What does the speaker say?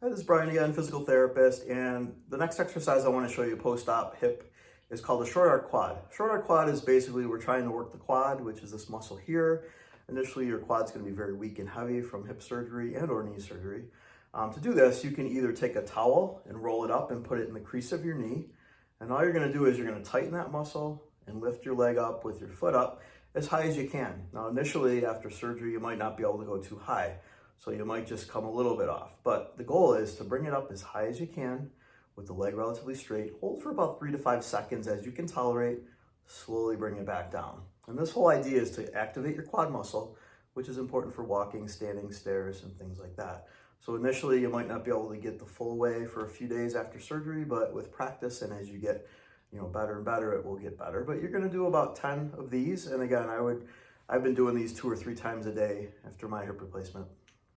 Hi, this is Brian again, physical therapist, and the next exercise I want to show you post-op hip is called a short arc quad. Short arc quad is basically we're trying to work the quad, which is this muscle here. Initially, your quad's going to be very weak and heavy from hip surgery and or knee surgery. To do this, you can either take a towel and roll it up and put it in the crease of your knee, and all you're going to do is you're going to tighten that muscle and lift your leg up with your foot up as high as you can. Now, initially, after surgery, you might not be able to go too high. So you might just come a little bit off. But the goal is to bring it up as high as you can with the leg relatively straight. Hold for about 3 to 5 seconds as you can tolerate. Slowly bring it back down. And this whole idea is to activate your quad muscle, which is important for walking, standing, stairs, and things like that. So initially you might not be able to get the full way for a few days after surgery, but with practice and as you get better and better, it will get better. But you're going to do about 10 of these. And again, I've been doing these 2 or 3 times a day after my hip replacement.